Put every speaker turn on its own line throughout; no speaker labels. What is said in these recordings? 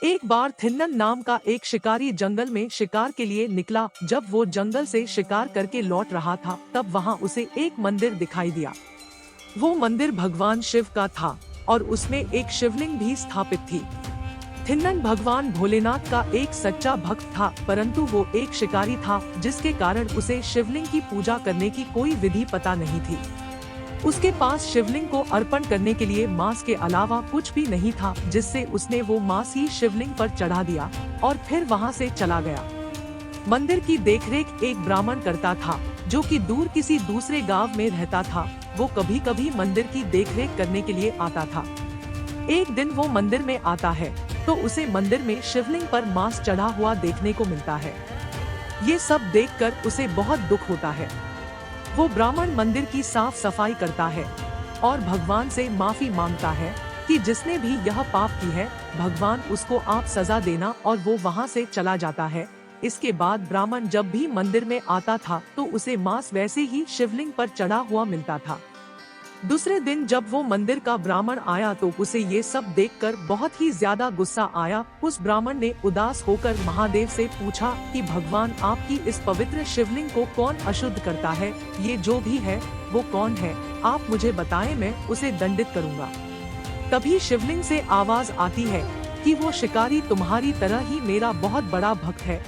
एक बार थिन्नन नाम का एक शिकारी जंगल में शिकार के लिए निकला। जब वो जंगल से शिकार करके लौट रहा था, तब वहाँ उसे एक मंदिर दिखाई दिया। वो मंदिर भगवान शिव का था और उसमें एक शिवलिंग भी स्थापित थी। थिन्नन भगवान भोलेनाथ का एक सच्चा भक्त था, परंतु वो एक शिकारी था, जिसके कारण उसे शिवलिंग की पूजा करने की कोई विधि पता नहीं थी। उसके पास शिवलिंग को अर्पण करने के लिए मांस के अलावा कुछ भी नहीं था, जिससे उसने वो मांस ही शिवलिंग पर चढ़ा दिया और फिर वहाँ से चला गया। मंदिर की देखरेख एक ब्राह्मण करता था, जो कि दूर किसी दूसरे गांव में रहता था। वो कभी कभी मंदिर की देखरेख करने के लिए आता था। एक दिन वो मंदिर में आता है तो उसे मंदिर में शिवलिंग पर मांस चढ़ा हुआ देखने को मिलता है। ये सब देखकर उसे बहुत दुख होता है। वो ब्राह्मण मंदिर की साफ सफाई करता है और भगवान से माफी मांगता है कि जिसने भी यह पाप की है, भगवान उसको आप सजा देना, और वो वहाँ से चला जाता है। इसके बाद ब्राह्मण जब भी मंदिर में आता था तो उसे मांस वैसे ही शिवलिंग पर चढ़ा हुआ मिलता था। दूसरे दिन जब वो मंदिर का ब्राह्मण आया तो उसे ये सब देखकर बहुत ही ज्यादा गुस्सा आया। उस ब्राह्मण ने उदास होकर महादेव से पूछा कि भगवान, आपकी इस पवित्र शिवलिंग को कौन अशुद्ध करता है? ये जो भी है वो कौन है? आप मुझे बताएं, मैं उसे दंडित करूंगा। तभी शिवलिंग से आवाज आती है कि वो शिकारी तुम्हारी तरह ही मेरा बहुत बड़ा भक्त है।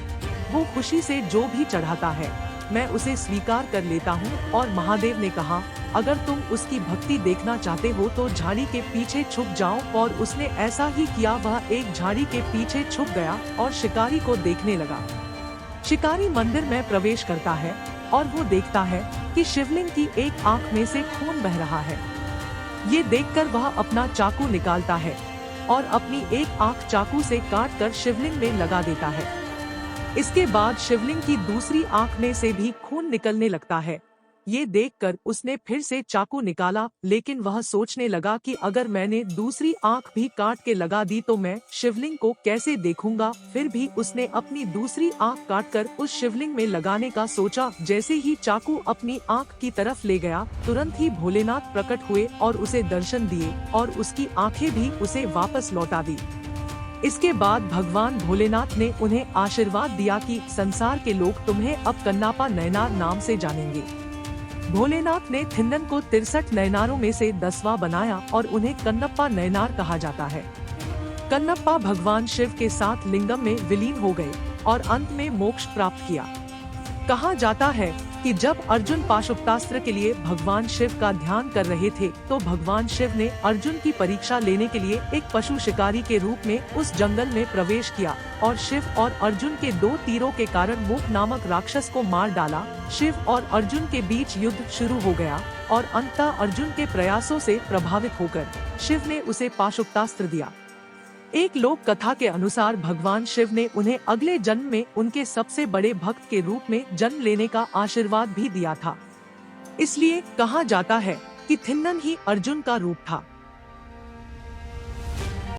वो खुशी से जो भी चढ़ाता है मैं उसे स्वीकार कर लेता हूँ। और महादेव ने कहा, अगर तुम उसकी भक्ति देखना चाहते हो तो झाड़ी के पीछे छुप जाओ। और उसने ऐसा ही किया। वह एक झाड़ी के पीछे छुप गया और शिकारी को देखने लगा। शिकारी मंदिर में प्रवेश करता है और वो देखता है कि शिवलिंग की एक आंख में से खून बह रहा है। ये देखकर वह अपना चाकू निकालता है और अपनी एक आंख चाकू से काट कर शिवलिंग में लगा देता है। इसके बाद शिवलिंग की दूसरी आंख में से भी खून निकलने लगता है। ये देखकर उसने फिर से चाकू निकाला, लेकिन वह सोचने लगा कि अगर मैंने दूसरी आंख भी काट के लगा दी तो मैं शिवलिंग को कैसे देखूंगा। फिर भी उसने अपनी दूसरी आंख काटकर उस शिवलिंग में लगाने का सोचा। जैसे ही चाकू अपनी आंख की तरफ ले गया, तुरंत ही भोलेनाथ प्रकट हुए और उसे दर्शन दिए और उसकी आंखें भी उसे वापस लौटा दी। इसके बाद भगवान भोलेनाथ ने उन्हें आशीर्वाद दिया कि संसार के लोग तुम्हें अब कन्नापा नयनार नाम से जानेंगे। भोलेनाथ ने थिन्नन को 63 नयनारों में से 10वां बनाया और उन्हें कन्नप्पा नयनार कहा जाता है। कन्नप्पा भगवान शिव के साथ लिंगम में विलीन हो गए और अंत में मोक्ष प्राप्त किया। कहा जाता है कि जब अर्जुन पाशुपतास्त्र के लिए भगवान शिव का ध्यान कर रहे थे तो भगवान शिव ने अर्जुन की परीक्षा लेने के लिए एक पशु शिकारी के रूप में उस जंगल में प्रवेश किया और शिव और अर्जुन के 2 तीरों के कारण मूक नामक राक्षस को मार डाला। शिव और अर्जुन के बीच युद्ध शुरू हो गया और अंततः अर्जुन के प्रयासों से प्रभावित होकर शिव ने उसे पाशुपतास्त्र दिया। एक लोक कथा के अनुसार भगवान शिव ने उन्हें अगले जन्म में उनके सबसे बड़े भक्त के रूप में जन्म लेने का आशीर्वाद भी दिया था। इसलिए कहा जाता है कि थिन्नन ही अर्जुन का रूप था।